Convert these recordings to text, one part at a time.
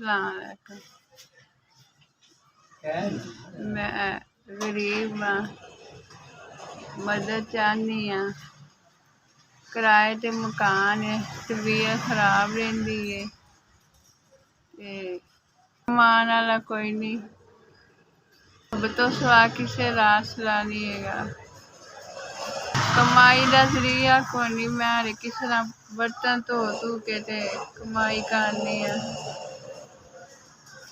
अस्सलाम वालेकुम। मैं गरीब हाँ, मदद चाहनी हाँ। किराए ते मकान है, तबीयत खराब रहिंदी है ते कमान वाला कोई नहीं, रब तो सिवा किसे दा आसरा नहीं हैगा। कमाई का जरिया कोई नहीं, मैं हर किसी ना बर्तन धो के ते कमाई करनी है।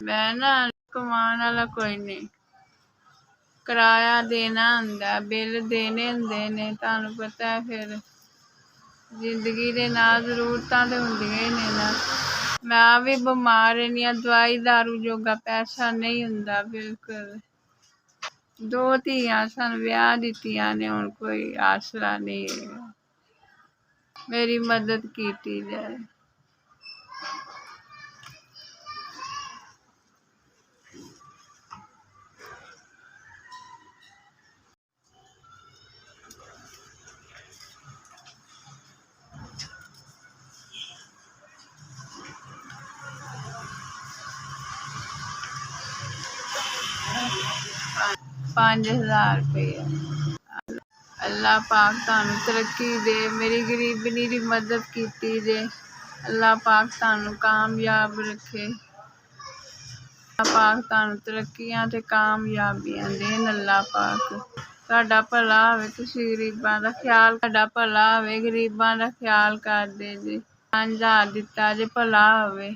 मैं ना कमान वाला कोई नहीं, किराया देना हुंदा, बिल देने हुंदे ने, तुहानू पता है। फिर जिंदगी दे नाल जरूरतां ते हुंदियां ही ने ना। मैं भी बीमार रहनी आ, दवाई दारू जोगा पैसा नहीं हुंदा बिल्कुल। दो धीआं सन, ब्याह दित्तियां ने, हुण कोई आसरा नहीं है। मेरी मदद कीती जाए। ₹5000 अल्लाह पाक तुहानू तरक्की दे, मेरी गरीबनी दी मदद कीती जे। अल्लाह पाक तुहानू कामयाब रखे, अल्लाह पाक तुहानू तरक्कियां ते कामयाबियां देन। अल्लाह पाक तुहाडा भला होवे, तुसीं गरीबां दा ख्याल, तुहाडा भला होवे, गरीबां दा ख्याल करदे जे। 5000 दित्ता जे, भला होवे।